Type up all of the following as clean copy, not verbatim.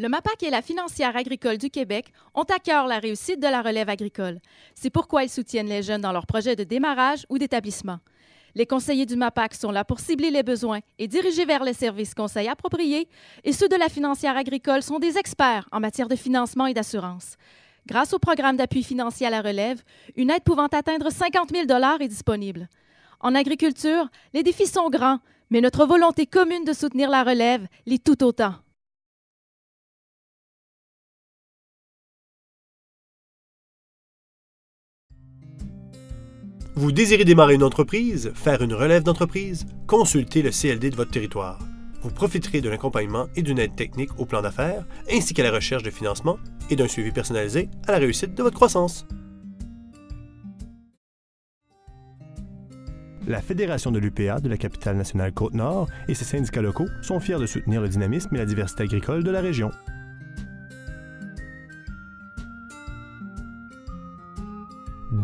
Le MAPAQ et la Financière agricole du Québec ont à cœur la réussite de la relève agricole. C'est pourquoi ils soutiennent les jeunes dans leurs projets de démarrage ou d'établissement. Les conseillers du MAPAQ sont là pour cibler les besoins et diriger vers les services conseils appropriés, et ceux de la Financière agricole sont des experts en matière de financement et d'assurance. Grâce au programme d'appui financier à la relève, une aide pouvant atteindre 50 000 $ est disponible. En agriculture, les défis sont grands, mais notre volonté commune de soutenir la relève l'est tout autant. Vous désirez démarrer une entreprise, faire une relève d'entreprise? Consultez le CLD de votre territoire. Vous profiterez de l'accompagnement et d'une aide technique au plan d'affaires, ainsi qu'à la recherche de financement et d'un suivi personnalisé à la réussite de votre croissance. La Fédération de l'UPA de la capitale nationale Côte-Nord et ses syndicats locaux sont fiers de soutenir le dynamisme et la diversité agricole de la région.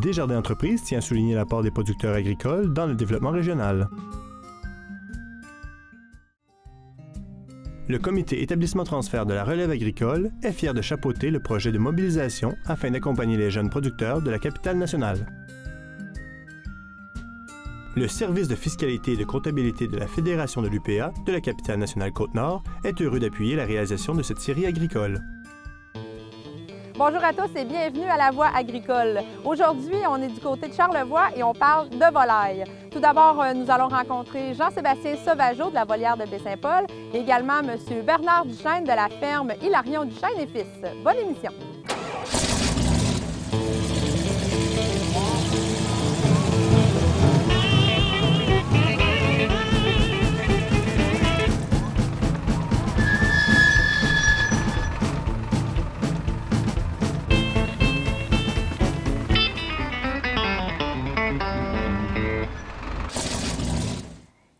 Desjardins Entreprises tient à souligner l'apport des producteurs agricoles dans le développement régional. Le comité établissement-transfert de la relève agricole est fier de chapeauter le projet de mobilisation afin d'accompagner les jeunes producteurs de la capitale nationale. Le service de fiscalité et de comptabilité de la Fédération de l'UPA de la capitale nationale Côte-Nord est heureux d'appuyer la réalisation de cette série agricole. Bonjour à tous et bienvenue à La Voix agricole. Aujourd'hui, on est du côté de Charlevoix et on parle de volaille. Tout d'abord, nous allons rencontrer Jean-Sébastien Sauvageau de la volière de Baie-Saint-Paul et également M. Bernard Duchesne de la ferme Hilarion Duchesne et Fils. Bonne émission!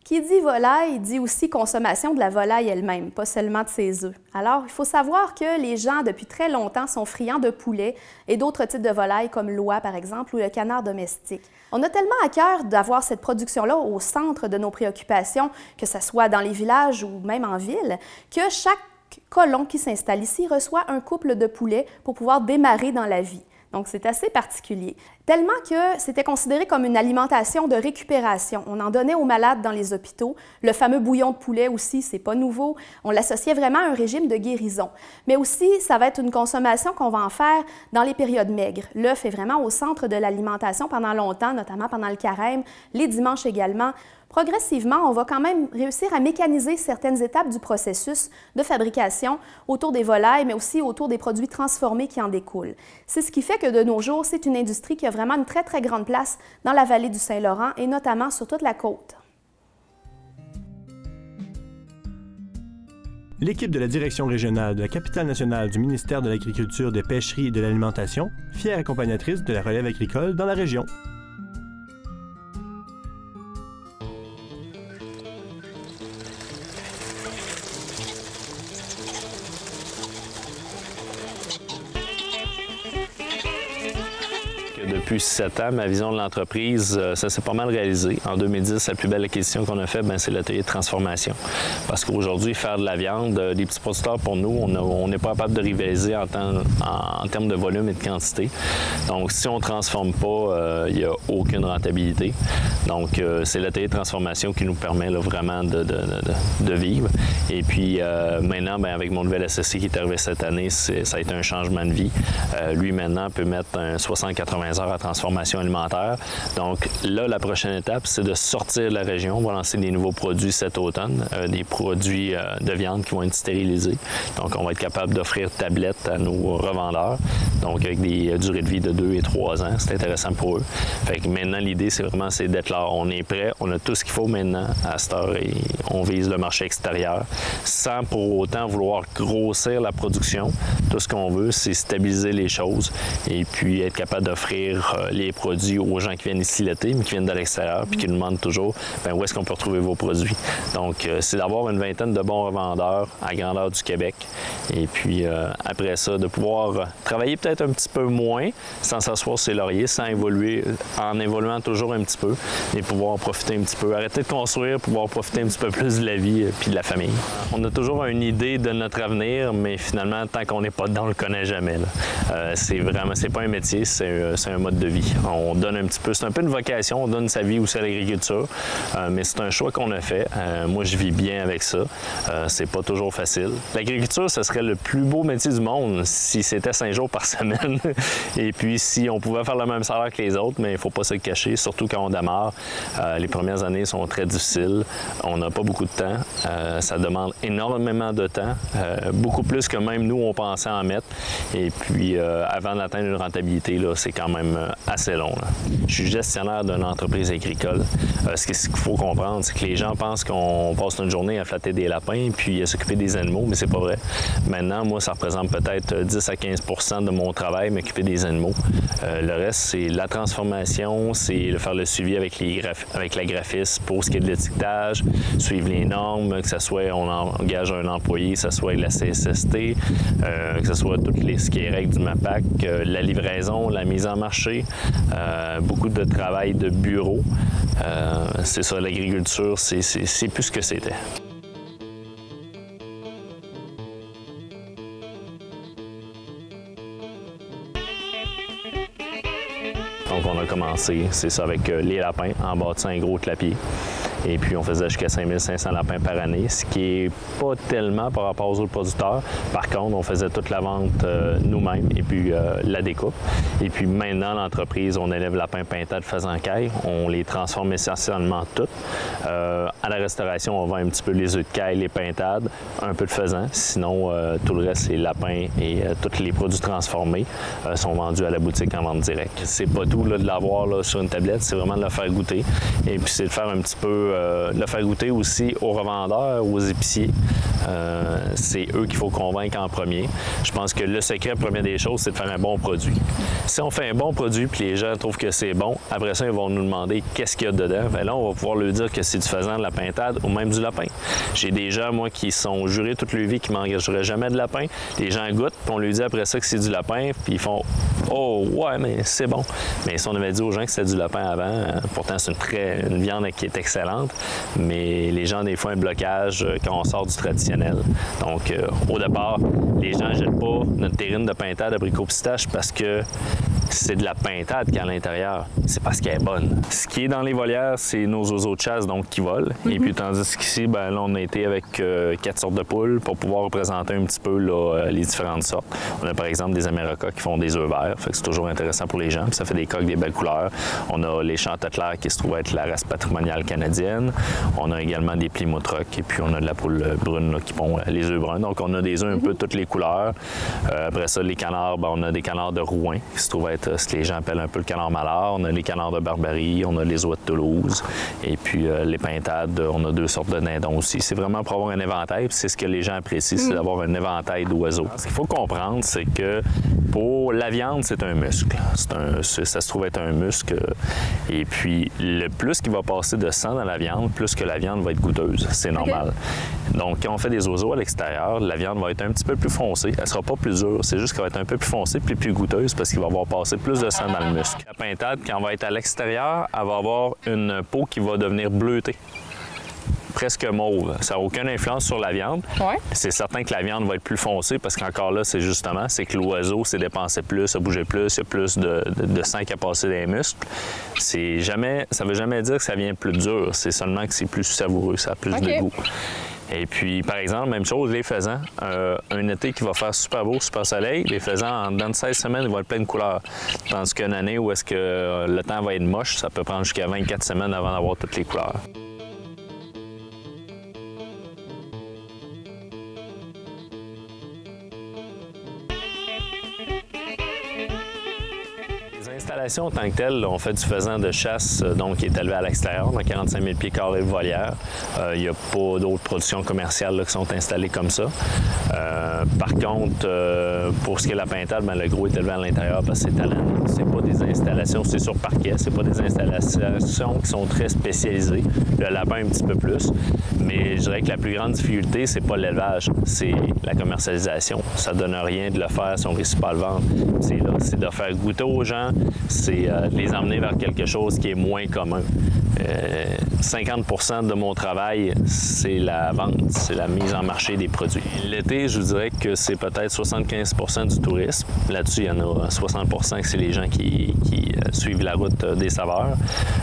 Qui dit volaille dit aussi consommation de la volaille elle-même, pas seulement de ses œufs. Alors, il faut savoir que les gens, depuis très longtemps, sont friands de poulet et d'autres types de volailles comme l'oie, par exemple, ou le canard domestique. On a tellement à cœur d'avoir cette production-là au centre de nos préoccupations, que ce soit dans les villages ou même en ville, que chaque colon qui s'installe ici reçoit un couple de poulets pour pouvoir démarrer dans la vie. Donc, c'est assez particulier. Tellement que c'était considéré comme une alimentation de récupération. On en donnait aux malades dans les hôpitaux. Le fameux bouillon de poulet aussi, c'est pas nouveau. On l'associait vraiment à un régime de guérison. Mais aussi, ça va être une consommation qu'on va en faire dans les périodes maigres. L'œuf est vraiment au centre de l'alimentation pendant longtemps, notamment pendant le carême, les dimanches également. Progressivement, on va quand même réussir à mécaniser certaines étapes du processus de fabrication autour des volailles, mais aussi autour des produits transformés qui en découlent. C'est ce qui fait que de nos jours, c'est une industrie qui a vraiment une très, très grande place dans la vallée du Saint-Laurent et notamment sur toute la côte. L'équipe de la Direction régionale de la capitale nationale du ministère de l'Agriculture, des Pêcheries et de l'Alimentation, fière accompagnatrice de la relève agricole dans la région. Depuis 7 ans, ma vision de l'entreprise, ça s'est pas mal réalisé. En 2010, la plus belle acquisition qu'on a faite, c'est l'atelier de transformation. Parce qu'aujourd'hui, faire de la viande, des petits producteurs, pour nous, on n'est pas capable de rivaliser en termes de volume et de quantité. Donc, si on ne transforme pas, il n'y a aucune rentabilité. Donc, c'est l'atelier de transformation qui nous permet là, vraiment de vivre. Et puis, maintenant, avec mon nouvel associé qui est arrivé cette année, ça a été un changement de vie. Lui, maintenant, peut mettre un 60-80 heures à transformation alimentaire. Donc là, la prochaine étape, c'est de sortir de la région. On va lancer des nouveaux produits cet automne, des produits de viande qui vont être stérilisés. Donc, on va être capable d'offrir tablettes à nos revendeurs, donc avec des durées de vie de 2 et 3 ans. C'est intéressant pour eux. Fait que maintenant, l'idée, c'est vraiment d'être là. On est prêt, on a tout ce qu'il faut maintenant à cette heure et on vise le marché extérieur sans pour autant vouloir grossir la production. Tout ce qu'on veut, c'est stabiliser les choses et puis être capable d'offrir les produits aux gens qui viennent ici l'été, mais qui viennent de l'extérieur, puis qui nous demandent toujours où est-ce qu'on peut retrouver vos produits. Donc, c'est d'avoir d'avoir une vingtaine de bons revendeurs à grandeur du Québec. Et puis, après ça, de pouvoir travailler peut-être un petit peu moins, sans s'asseoir sur ses lauriers, sans évoluer, en évoluant toujours un petit peu, et pouvoir profiter un petit peu. Arrêter de construire, pouvoir profiter un petit peu plus de la vie puis de la famille. On a toujours une idée de notre avenir, mais finalement, tant qu'on n'est pas dedans, on ne le connaît jamais. C'est pas un métier, c'est un mode de vie. On donne un petit peu, c'est un peu une vocation, on donne sa vie aussi à l'agriculture, mais c'est un choix qu'on a fait. Moi, je vis bien avec ça. C'est pas toujours facile. L'agriculture, ce serait le plus beau métier du monde si c'était 5 jours par semaine. Et puis, si on pouvait faire le même salaire que les autres, mais il ne faut pas se le cacher, surtout quand on démarre. Les premières années sont très difficiles. On n'a pas beaucoup de temps. Ça demande énormément de temps, beaucoup plus que même nous, on pensait en mettre. Et puis, avant d'atteindre une rentabilité, c'est quand même assez long. Là. Je suis gestionnaire d'une entreprise agricole. Ce qu'il faut comprendre, c'est que les gens pensent qu'on passe notre journée à flatter des lapins puis à s'occuper des animaux, mais c'est pas vrai. Maintenant, moi, ça représente peut-être 10 à 15 % de mon travail, m'occuper des animaux. Le reste, c'est la transformation, c'est faire le suivi avec la graphiste pour ce qui est de l'étiquetage, suivre les normes, que ce soit on engage un employé, que ce soit la CSST, que ce soit tout ce qui est règles du MAPAC, la livraison, la mise en marché, beaucoup de travail de bureau. C'est ça, l'agriculture, c'est plus ce que c'était. Donc, on a commencé, c'est ça, avec les lapins, en bâtissant un gros clapier. Et puis, on faisait jusqu'à 5500 lapins par année, ce qui n'est pas tellement par rapport aux autres producteurs. Par contre, on faisait toute la vente nous-mêmes et puis la découpe. Et puis, maintenant, l'entreprise, on élève lapins pintades, faisan-caille. On les transforme essentiellement toutes. À la restauration, on vend un petit peu les œufs de caille, les pintades, un peu de faisan. Sinon, tout le reste, les lapins et tous les produits transformés sont vendus à la boutique en vente directe. C'est pas tout là, de l'avoir sur une tablette, c'est vraiment de le faire goûter. Et puis, c'est de faire un petit peu le faire goûter aussi aux revendeurs, aux épiciers. C'est eux qu'il faut convaincre en premier. Je pense que le secret, première des choses, c'est de faire un bon produit. Si on fait un bon produit puis les gens trouvent que c'est bon, après ça, ils vont nous demander qu'est-ce qu'il y a dedans. Bien là, on va pouvoir leur dire que c'est du faisan, de la pintade ou même du lapin. J'ai des gens, moi, qui sont jurés toute leur vie qu'ils ne m'engageraient jamais de lapin. Les gens goûtent, puis on leur dit après ça que c'est du lapin, puis ils font « Oh, ouais, mais c'est bon ». Mais si on avait dit aux gens que c'était du lapin avant, pourtant c'est une viande qui est excellente, mais les gens, des fois, un blocage quand on sort du traditionnel. Donc, au départ, les gens ne jettent pas notre terrine de pintade abricot pistache parce que c'est de la pintade qu'il y a à l'intérieur. C'est parce qu'elle est bonne. Ce qui est dans les volières, c'est nos oiseaux de chasse donc qui volent. Et puis, tandis qu'ici, ben, là, on a été avec 4 sortes de poules pour pouvoir représenter un petit peu là, les différentes sortes. On a par exemple des Amérocas qui font des œufs verts. Fait que c'est toujours intéressant pour les gens. Puis ça fait des coqs des belles couleurs. On a les Chanticleers qui se trouvent être la race patrimoniale canadienne. On a également des Plymouth Rock. Et puis, on a de la poule brune là, qui font les œufs bruns. Donc, on a des œufs un peu toutes les couleurs. Après ça, les canards, ben, on a des canards de Rouen qui se trouvent être ce que les gens appellent un peu le canard malard. On a les canards de Barbarie, on a les oies de Toulouse. Et puis, les pintades, on a 2 sortes de dindons aussi. C'est vraiment pour avoir un éventail. Puis c'est ce que les gens apprécient, c'est d'avoir un éventail d'oiseaux. Ce qu'il faut comprendre, c'est que pour la viande, c'est un muscle. Ça se trouve être un muscle. Et puis, le plus qu'il va passer de sang dans la viande, plus que la viande va être goûteuse. C'est normal. Okay. Donc, quand on fait des oiseaux à l'extérieur, la viande va être un petit peu plus foncée. Elle ne sera pas plus dure. C'est juste qu'elle va être un peu plus foncée puis plus goûteuse parce qu'il va avoir passé plus de sang dans le muscle. La pintade, quand elle va être à l'extérieur, elle va avoir une peau qui va devenir bleutée. Presque mauve. Ça n'a aucune influence sur la viande. Ouais. C'est certain que la viande va être plus foncée parce qu'encore là, c'est justement, c'est que l'oiseau s'est dépensé plus, a bougé plus, il y a plus de sang qui a passé dans les muscles. Ça ne veut jamais dire que ça vient plus dur. C'est seulement que c'est plus savoureux, ça a plus de goût. Et puis, par exemple, même chose, les faisans. Un été qui va faire super beau, super soleil, les faisans, dans 16 semaines, ils vont être plein de couleurs. Tandis qu'une année où est-ce que le temps va être moche, ça peut prendre jusqu'à 24 semaines avant d'avoir toutes les couleurs. En tant que telle, on fait du faisan de chasse donc qui est élevé à l'extérieur, dans 45 000 pieds carrés de volière. Il n'y a pas d'autres productions commerciales là, qui sont installées comme ça. Par contre, pour ce qui est de la pintade, bien, le gros est élevé à l'intérieur parce que c'est à l'année. C'est pas des installations, c'est sur parquet, c'est pas des installations qui sont très spécialisées. Le lapin un petit peu plus, mais je dirais que la plus grande difficulté, c'est pas l'élevage, c'est la commercialisation. Ça donne rien de le faire si on ne réussit pas à le vendre. C'est de faire goûter aux gens, c'est de les emmener vers quelque chose qui est moins commun. 50% de mon travail, c'est la vente, c'est la mise en marché des produits. L'été, je vous dirais que c'est peut-être 75% du tourisme. Là-dessus, il y en a 60% que c'est les gens qui suivent la route des saveurs.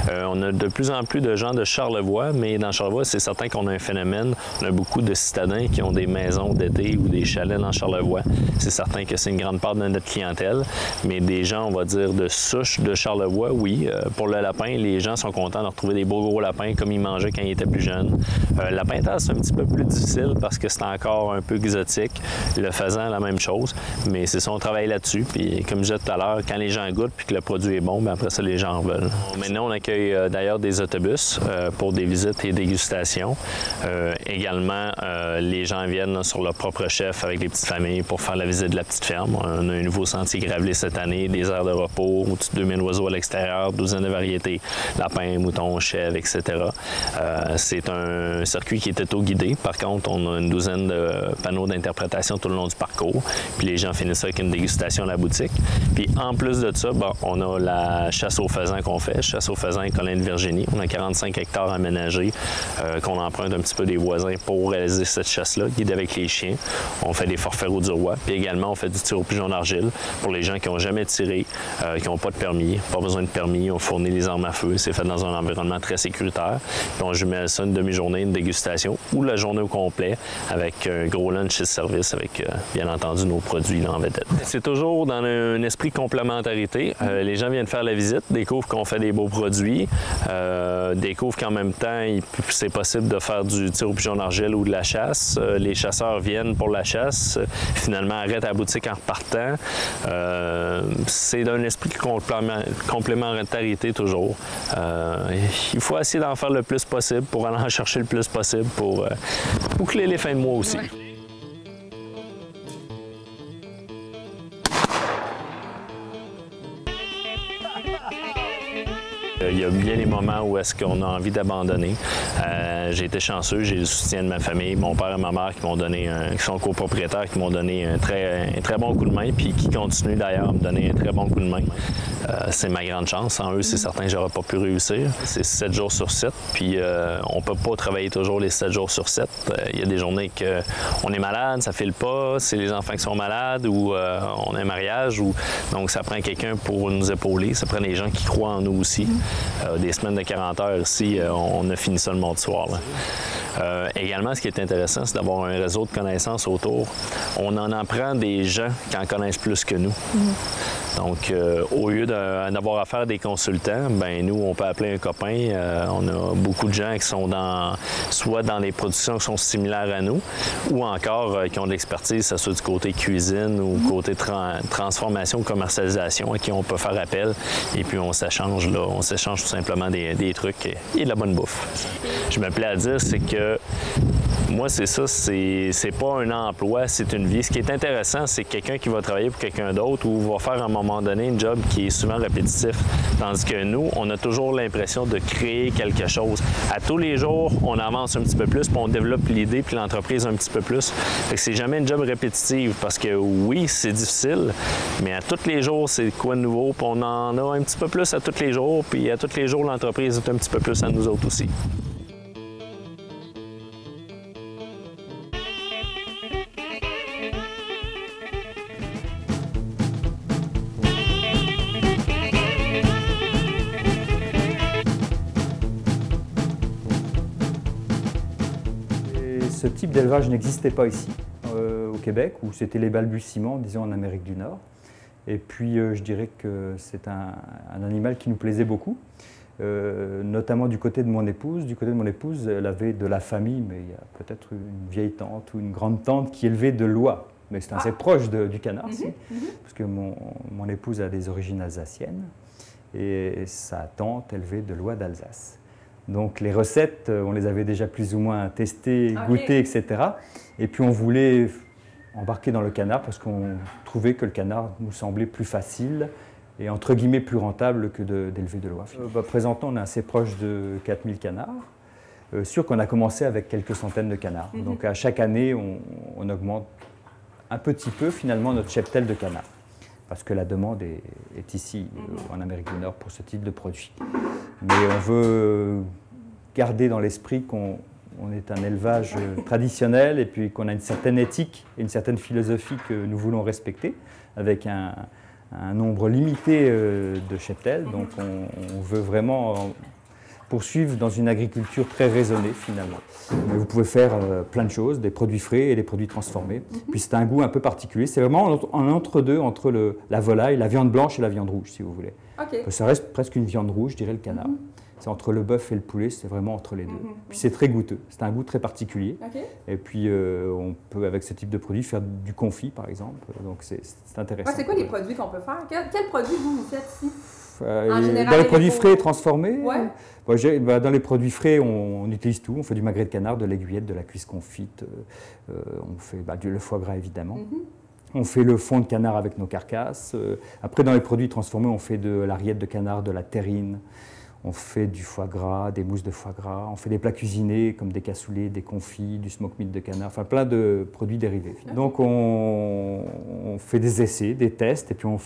On a de plus en plus de gens de Charlevoix, mais dans Charlevoix, c'est certain qu'on a un phénomène. On a beaucoup de citadins qui ont des maisons d'été ou des chalets dans Charlevoix. C'est certain que c'est une grande part de notre clientèle, mais des gens, on va dire, de souche de Charlevoix, oui. Pour le lapin, les gens sont contents de retrouver des beaux gros lapins comme ils mangeaient quand ils étaient plus jeunes. La pintade, c'est un petit peu plus difficile parce que c'est encore un peu exotique. Le faisan, la même chose, mais c'est ça, on travaille là-dessus. Puis comme je disais tout à l'heure, quand les gens goûtent puis que le produit est bon, bien après ça, les gens en veulent. Maintenant, on accueille d'ailleurs des autobus pour des visites et dégustations. Également, les gens viennent là, sur leur propre chef avec les petites familles pour faire la visite de la petite ferme. On a un nouveau sentier gravelé cette année, des aires de repos, au-dessus de 2000 oiseaux à l'extérieur, 12 de variétés, lapins, moutons, chèvres, etc. C'est un circuit qui est auto-guidé. Par contre, on a une douzaine de panneaux d'interprétation tout le long du parcours. Puis les gens finissent avec une dégustation à la boutique. Puis en plus de ça, bon, on a la chasse aux faisans qu'on fait, chasse aux faisans et collins de Virginie. On a 45 hectares aménagés qu'on emprunte un petit peu des voisins pour réaliser cette chasse-là, guidée avec les chiens. On fait des forfaits roue du roi. Puis également, on fait du tir au pigeon d'argile pour les gens qui n'ont jamais tiré, qui n'ont pas de permis, pas besoin de permis. On fournit les armes à feu. C'est fait dans un environnement très sécuritaire. Puis on jumelle ça une demi-journée, une dégustation ou la journée au complet avec un gros lunch et service avec, bien entendu, nos produits là, en vedette. C'est toujours dans un esprit de complémentarité. Les gens viennent faire la visite, découvrent qu'on fait des beaux produits, découvrent qu'en même temps, c'est possible de faire du tir au pigeon d'argile ou de la chasse. Les chasseurs viennent pour la chasse, finalement arrêtent à la boutique en repartant. C'est d'un esprit de complémentarité toujours. Il faut essayer d'en faire le plus possible pour aller en chercher le plus possible pour boucler les fins de mois aussi. Ouais. Il y a bien des moments où est-ce qu'on a envie d'abandonner. J'ai été chanceux, j'ai le soutien de ma famille, mon père et ma mère qui m'ont donné, qui sont copropriétaires, qui m'ont donné un très bon coup de main, puis qui continuent d'ailleurs à me donner un très bon coup de main. C'est ma grande chance. Sans eux, c'est certain que j'aurais pas pu réussir. C'est 7 jours sur 7, puis on peut pas travailler toujours les 7 jours sur 7. Il y a des journées qu'on est malade, ça file pas, c'est les enfants qui sont malades ou on a un mariage. Donc ça prend quelqu'un pour nous épauler, ça prend des gens qui croient en nous aussi. Des semaines de 40 heures ici, on a fini ça le mardi soir. Également, ce qui est intéressant, c'est d'avoir un réseau de connaissances autour. On en apprend des gens qui en connaissent plus que nous. Donc, au lieu d'avoir affaire à des consultants, ben nous, on peut appeler un copain. On a beaucoup de gens qui sont soit dans les productions qui sont similaires à nous, ou encore qui ont de l'expertise, que ce soit du côté cuisine ou côté transformation ou commercialisation, à qui on peut faire appel. Et puis, on s'échange tout simplement des trucs et de la bonne bouffe. Je me plais à dire, c'est que moi, c'est ça, c'est pas un emploi, c'est une vie. Ce qui est intéressant, c'est quelqu'un qui va travailler pour quelqu'un d'autre ou va faire à un moment donné un job qui est souvent répétitif. Tandis que nous, on a toujours l'impression de créer quelque chose. À tous les jours, on avance un petit peu plus, puis on développe l'idée puis l'entreprise un petit peu plus. Fait que c'est jamais une job répétitive parce que oui, c'est difficile, mais à tous les jours, c'est quoi de nouveau, puis on en a un petit peu plus à tous les jours, puis à tous les jours, l'entreprise est un petit peu plus à nous autres aussi. Ce type d'élevage n'existait pas ici, au Québec, où c'était les balbutiements, disons en Amérique du Nord. Et puis je dirais que c'est un animal qui nous plaisait beaucoup, notamment du côté de mon épouse. Du côté de mon épouse, elle avait de la famille, mais il y a peut-être une vieille tante ou une grande tante qui élevait de l'oie. Mais c'est assez proche du canard, parce que mon épouse a des origines alsaciennes et sa tante élevait de l'oie d'Alsace. Donc les recettes, on les avait déjà plus ou moins testées, goûtées, etc. Et puis on voulait embarqué dans le canard parce qu'on trouvait que le canard nous semblait plus facile et entre guillemets plus rentable que d'élever de l'oie. Présentement, on est assez proche de 4000 canards. Sûr qu'on a commencé avec quelques centaines de canards. Donc à chaque année, on augmente un petit peu finalement notre cheptel de canards. Parce que la demande est ici, en Amérique du Nord, pour ce type de produit. Mais on veut garder dans l'esprit qu'on est un élevage traditionnel et puis qu'on a une certaine éthique et une certaine philosophie que nous voulons respecter, avec un nombre limité de cheptels. Donc on veut vraiment poursuivre dans une agriculture très raisonnée finalement. Mais vous pouvez faire plein de choses, des produits frais et des produits transformés. Puis c'est un goût un peu particulier. C'est vraiment en entre-deux entre la volaille, la viande blanche et la viande rouge, si vous voulez. Okay. Ça reste presque une viande rouge, je dirais, le canard. C'est entre le bœuf et le poulet, c'est vraiment entre les deux. Puis c'est très goûteux, c'est un goût très particulier. Okay. Et puis on peut, avec ce type de produit, faire du confit, par exemple. Donc c'est intéressant. C'est quoi les produits qu'on peut faire? Quels produits vous faites ici? En général, dans les produits frais et transformés, dans les produits frais, on utilise tout. On fait du magret de canard, de l'aiguillette, de la cuisse confite. On fait le foie gras, évidemment. On fait le fond de canard avec nos carcasses. Après, dans les produits transformés, on fait de la rillette de canard, de la terrine. On fait du foie gras, des mousses de foie gras. On fait des plats cuisinés comme des cassoulets, des confits, du smoke meat de canard. Enfin, plein de produits dérivés. Donc, on fait des essais, des tests, et puis on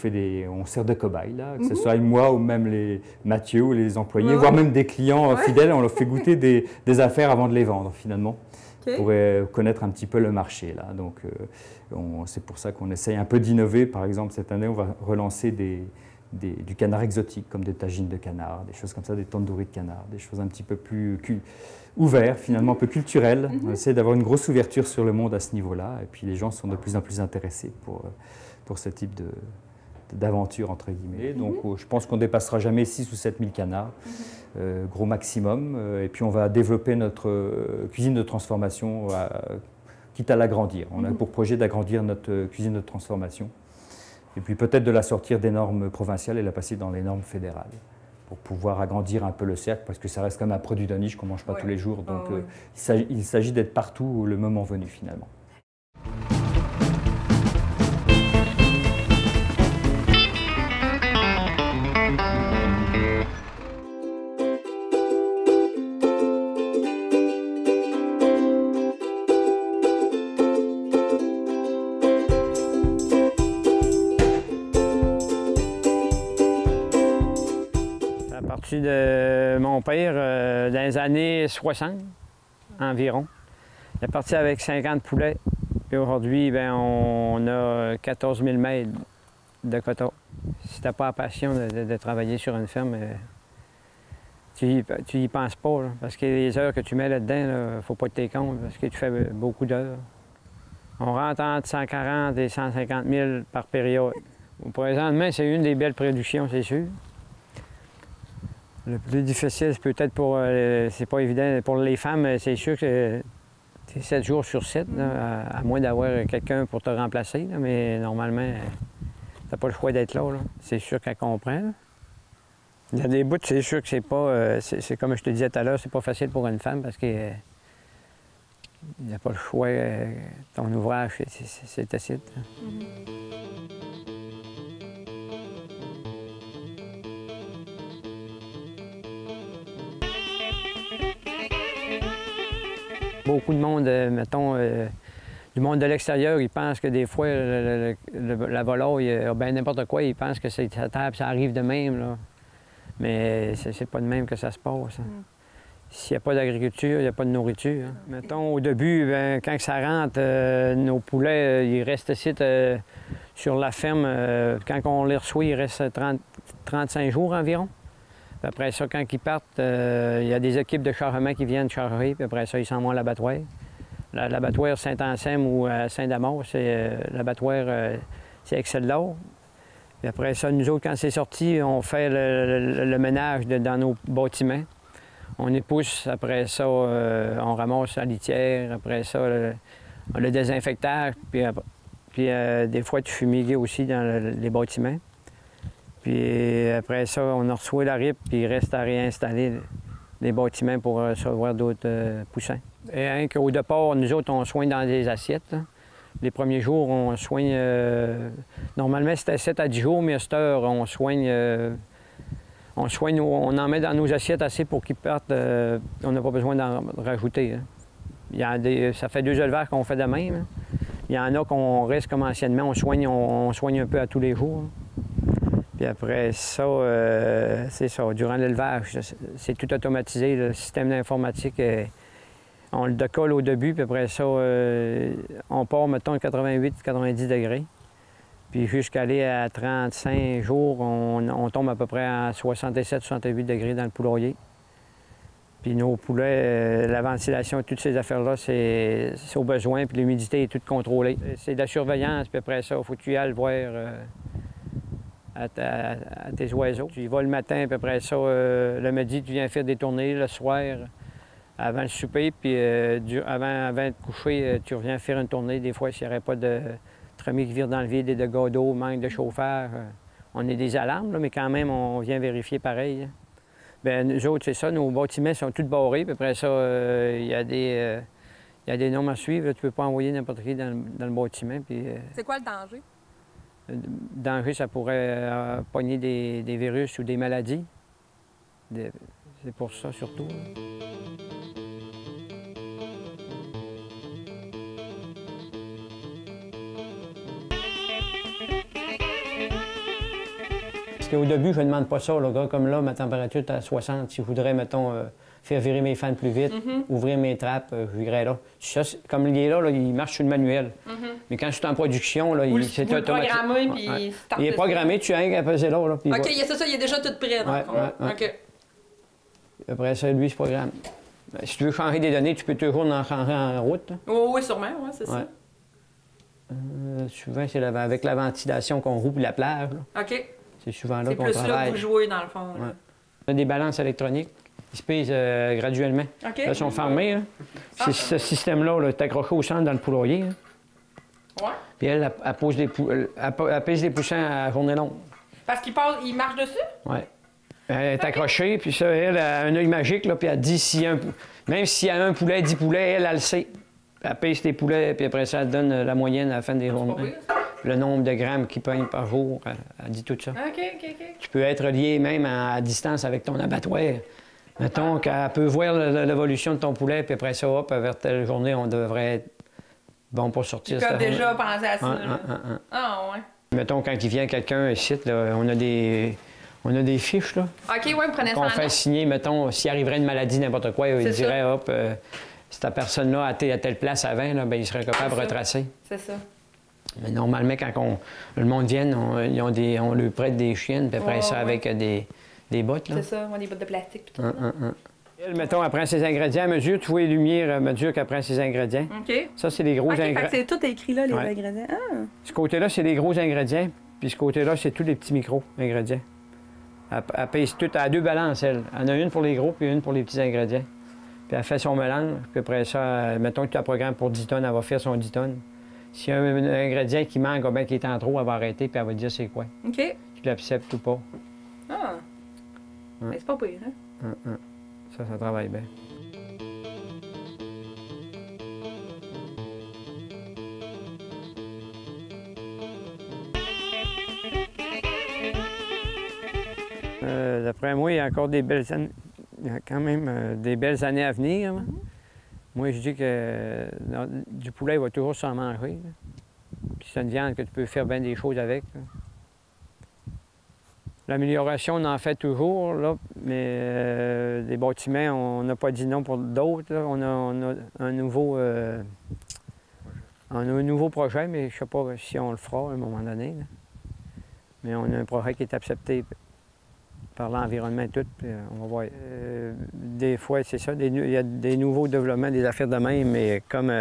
sert de cobaye, là, que ce soit moi ou même les Mathieu ou les employés, voire même des clients fidèles. On leur fait goûter des affaires avant de les vendre, finalement. Pour connaître un petit peu le marché, là. Donc, c'est pour ça qu'on essaye un peu d'innover. Par exemple, cette année, on va relancer du canard exotique, comme des tagines de canard, des choses comme ça, des tandouris de canard, des choses un petit peu plus ouvertes, finalement, un peu culturelles. On essaie d'avoir une grosse ouverture sur le monde à ce niveau-là, et puis les gens sont de plus en plus intéressés pour ce type d'aventure, entre guillemets. Donc, je pense qu'on ne dépassera jamais 6 ou 7 000 canards, gros maximum, et puis on va développer notre cuisine de transformation, quitte à l'agrandir. On a pour projet d'agrandir notre cuisine de transformation, et puis peut-être de la sortir des normes provinciales et la passer dans les normes fédérales pour pouvoir agrandir un peu le cercle, parce que ça reste comme un produit de niche qu'on ne mange pas tous les jours. Donc il s'agit d'être partout le moment venu finalement. De mon père dans les années 60 environ. Il est parti avec 50 poulets. Et aujourd'hui, on a 14 000 mètres de quota. Si tu n'as pas la passion de travailler sur une ferme, tu y penses pas. Là, parce que les heures que tu mets là-dedans, il ne faut pas te tenir compte parce que tu fais beaucoup d'heures. On rentre entre 140 et 150 000 par période. Présentement, c'est une des belles productions, c'est sûr. Le plus difficile, c'est peut-être c'est pas évident, pour les femmes, c'est sûr que c'est 7 jours sur 7, là, à moins d'avoir quelqu'un pour te remplacer, là, mais normalement, t'as pas le choix d'être là. C'est sûr qu'elle comprend. Là. Il y a des bouts, c'est sûr que c'est pas, c'est comme je te disais tout à l'heure, c'est pas facile pour une femme parce qu'il n'y a pas le choix. Ton ouvrage, c'est tacite. Beaucoup de monde, mettons, du monde de l'extérieur, ils pensent que des fois, la volaille, ben n'importe quoi, ils pensent que c'est à table, ça arrive de même, là. Mais c'est pas de même que ça se passe. S'il n'y a pas d'agriculture, il n'y a pas de nourriture. Hein. Mettons, au début, quand ça rentre, nos poulets, ils restent ici sur la ferme. Quand on les reçoit, ils restent 35 jours environ. Puis après ça, quand ils partent, il y a des équipes de charrement qui viennent charrer, puis après ça, ils s'en vont à l'abattoir. L'abattoir Saint-Anselme ou à Saint-Damas, c'est l'abattoir, c'est Excel-D'Or. Puis après ça, nous autres, quand c'est sorti, on fait le ménage dans nos bâtiments. On épousse, après ça, on ramasse la litière, après ça, le désinfectage, puis des fois, tu fumigues aussi dans les bâtiments. Puis après ça, on reçoit la RIP, puis il reste à réinstaller les bâtiments pour recevoir d'autres poussins. Et qu'au départ, nous autres, on soigne dans des assiettes. Là. Les premiers jours, on soigne... normalement, c'était 7 à 10 jours, mais à cette heure, on soigne... on en met dans nos assiettes assez pour qu'ils partent. On n'a pas besoin d'en rajouter. Hein. Il y a ça fait 2 élevages qu'on fait de même. Hein. Il y en a qu'on reste comme anciennement, on soigne un peu à tous les jours. Hein. Puis après ça, c'est ça. Durant l'élevage, c'est tout automatisé. Le système d'informatique, on le décolle au début, puis après ça, on part, mettons, à 88-90 degrés. Puis jusqu'à aller à 35 jours, on tombe à peu près à 67-68 degrés dans le poulailler. Puis nos poulets, la ventilation, toutes ces affaires-là, c'est au besoin, puis l'humidité est toute contrôlée. C'est de la surveillance, puis après ça, il faut que tu y ailles voir à tes oiseaux. Tu y vas le matin, puis après ça, le midi, tu viens faire des tournées, le soir, avant le souper, puis avant de coucher, tu reviens faire une tournée. Des fois, s'il n'y aurait pas de tremie qui vire dans le vide et de gars d'eau, manque de chauffeur, on est des alarmes, là, mais quand même, on vient vérifier pareil. Hein. Bien, nous autres, c'est ça, nos bâtiments sont tous barrés, puis après ça, il y a des normes à suivre. Là, tu ne peux pas envoyer n'importe qui dans le bâtiment. Puis, c'est quoi le danger? Le danger, ça pourrait pogner des virus ou des maladies. C'est pour ça, surtout. Au début, je ne demande pas ça, là, gars, comme là, ma température est à 60. Si je voudrais, mettons, faire virer mes fans plus vite, ouvrir mes trappes, je virerais là. Ça, comme il est là, il marche sur le manuel. Mais quand je suis en production, là, c'est automatique. Programmé, puis il est programmé, tu as rien qu'à peser là. OK, c'est ça, il est déjà tout prêt. OK. Après ça, lui, il se programme. Si tu veux changer des données, tu peux toujours en changer en route. Oui, sûrement, oui, c'est ça. Souvent, c'est avec la ventilation qu'on roule la plage. Là. OK. C'est souvent là qu'on travaille. C'est plus là que vous jouez, dans le fond. Ouais. On a des balances électroniques. Ils se pèsent graduellement. Okay. Là, ils sont fermés. Là. C'est ce système-là, est accroché au centre dans le poulailler. Là. Ouais. Puis elle pèse des poussins à la journée longue. Parce qu'il marche dessus? Oui. Elle est accrochée, puis ça, elle a un œil magique, là, puis elle dit même s'il y a un poulet, 10 poulets, elle le sait. Elle pèse tes poulets, puis après ça, elle donne la moyenne à la fin des journées. Le nombre de grammes qu'ils peignent par jour, elle dit tout ça. OK. Tu peux être lié même à distance avec ton abattoir. Mettons qu'elle peut voir l'évolution de ton poulet, puis après ça, hop, vers telle journée, on devrait être bon pour sortir. Tu peux déjà penser à ça. Ah, ouais. Mettons, quand il vient quelqu'un ici, là, on a des fiches, là. OK, oui, vous prenez ça. On fait signer, mettons, s'il arriverait une maladie, n'importe quoi, il dirait, hop, cette personne-là a été à telle place avant, là, bien, il serait capable de retracer. C'est ça. Mais normalement, quand le monde vient, on lui prête des chiennes, puis après ça, avec des bottes. C'est ça, des bottes de plastique. Tout Elle, mettons, elle prend ses ingrédients à mesure. Tu vois les lumières à mesure qu'elle prend ses ingrédients. OK. Ça, c'est les gros ingrédients. C'est tout écrit là, les ingrédients. Ce côté-là, c'est les gros ingrédients, puis ce côté-là, c'est tous les petits micro-ingrédients. Elle pèse tout à 2 balances, elle. Elle en a une pour les gros, puis une pour les petits ingrédients. Puis elle fait son mélange, puis après ça, mettons que tu as un programme pour 10 tonnes, elle va faire son 10 tonnes. S'il y a un ingrédient qui manque, ou bien qui est en trop, elle va arrêter, puis elle va te dire c'est quoi. OK. Tu l'acceptes ou pas. Ah. Mais c'est pas pire, hein? Ça travaille bien. D'après moi, il y a encore des belles années. Il y a quand même des belles années à venir. Là. Moi, je dis que du poulet, il va toujours s'en manger. Là. Puis c'est une viande que tu peux faire bien des choses avec. L'amélioration, on en fait toujours, là, mais des bâtiments, on n'a pas dit non pour d'autres. On a un nouveau projet, mais je ne sais pas si on le fera à un moment donné. Là. Mais on a un projet qui est accepté par l'environnement et tout, puis on va voir. Des fois, c'est ça, il y a des nouveaux développements, des affaires de même, mais comme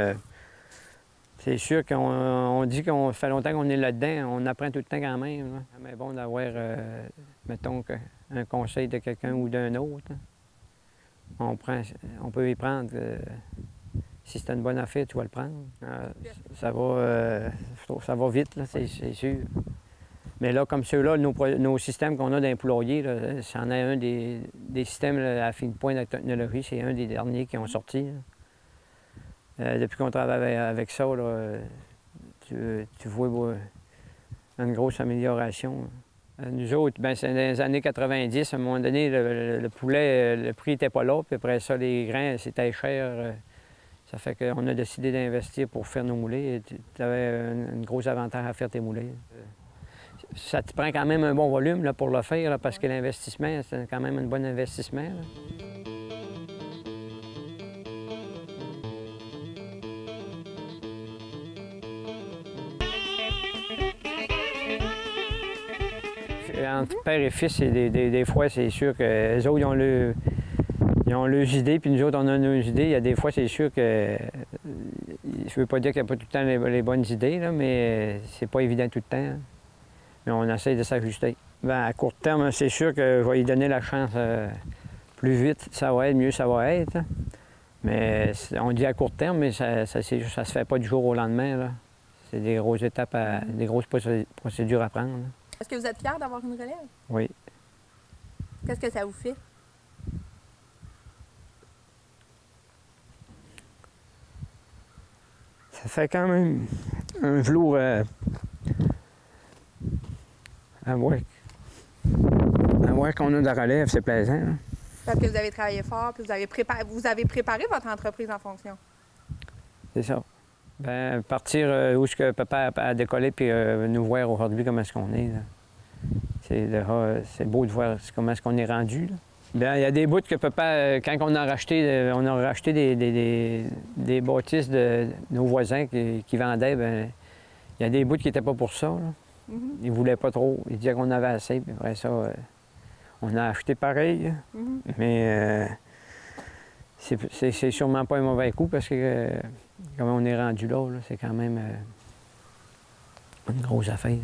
c'est sûr qu'on dit qu'on fait longtemps qu'on est là-dedans, on apprend tout le temps quand même. Là. Mais bon d'avoir, mettons, un conseil de quelqu'un ou d'un autre. On peut y prendre. Si c'est une bonne affaire, tu vas le prendre. Ça va vite, là, c'est sûr. Mais là, comme ceux-là, nos systèmes qu'on a dans les poulaillers, c'en est un des systèmes à fine pointe de technologie. C'est un des derniers qui ont sorti. Depuis qu'on travaille avec ça, là, tu vois une grosse amélioration. Nous autres, bien, c'est dans les années 90, à un moment donné, le poulet, le prix n'était pas là, puis après ça, les grains, c'était cher. Ça fait qu'on a décidé d'investir pour faire nos moulets. Tu avais un gros avantage à faire tes moulets. Ça te prend quand même un bon volume là, pour le faire, là, parce que l'investissement, c'est quand même un bon investissement. Là. Entre père et fils, des fois, c'est sûr que les autres, ils ont leurs idées, puis nous autres, on a nos idées. Il y a des fois, c'est sûr que... Je ne veux pas dire qu'il n'y a pas tout le temps les bonnes idées, là, mais c'est pas évident tout le temps. Hein. Mais on essaie de s'ajuster. Bien, à court terme, c'est sûr que je vais lui donner la chance. Plus vite ça va être, mieux ça va être. Hein. Mais on dit à court terme, mais ça se fait pas du jour au lendemain. C'est des grosses étapes, des grosses procédures à prendre. Là. Est-ce que vous êtes fiers d'avoir une relève? Oui. Qu'est-ce que ça vous fait? Ça fait quand même un velours à voir qu'on a de la relève, c'est plaisant. Hein? Parce que vous avez travaillé fort, puis vous avez préparé votre entreprise en fonction. C'est ça. Bien, partir où est-ce que papa a décollé, puis nous voir aujourd'hui comment est-ce qu'on est. C'est beau de voir comment est-ce qu'on est rendu. Là. Bien, il y a des bouts que papa, quand on a racheté des bâtisses de nos voisins qui vendaient, bien, il y a des bouts qui n'étaient pas pour ça. Là. Mm-hmm. Ils ne voulaient pas trop. Ils disaient qu'on avait assez, puis après ça, on a acheté pareil. Mm-hmm. Mais c'est sûrement pas un mauvais coup parce que comme on est rendu là, c'est quand même une grosse affaire.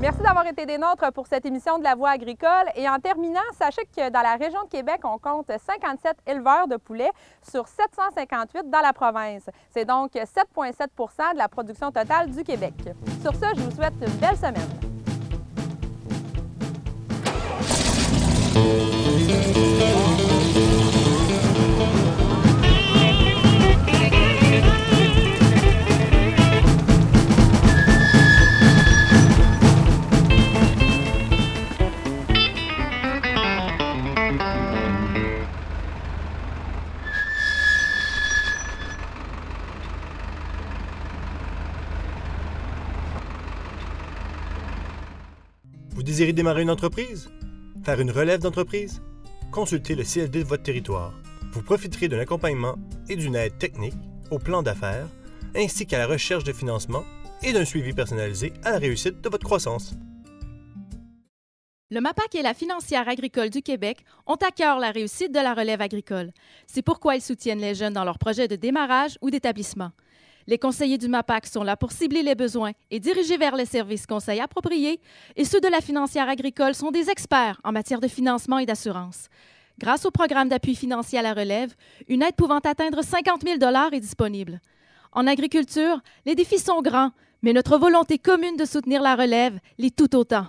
Merci d'avoir été des nôtres pour cette émission de La Voix agricole. Et en terminant, sachez que dans la région de Québec, on compte 57 éleveurs de poulets sur 758 dans la province. C'est donc 7,7 % de la production totale du Québec. Sur ce, je vous souhaite une belle semaine. Vous désirez démarrer une entreprise? Faire une relève d'entreprise? Consultez le CLD de votre territoire. Vous profiterez d'un accompagnement et d'une aide technique au plan d'affaires, ainsi qu'à la recherche de financement et d'un suivi personnalisé à la réussite de votre croissance. Le MAPAC et la Financière agricole du Québec ont à cœur la réussite de la relève agricole. C'est pourquoi ils soutiennent les jeunes dans leurs projets de démarrage ou d'établissement. Les conseillers du MAPAC sont là pour cibler les besoins et diriger vers les services conseils appropriés, et ceux de la Financière agricole sont des experts en matière de financement et d'assurance. Grâce au programme d'appui financier à la relève, une aide pouvant atteindre 50 000 $ est disponible. En agriculture, les défis sont grands, mais notre volonté commune de soutenir la relève l'est tout autant.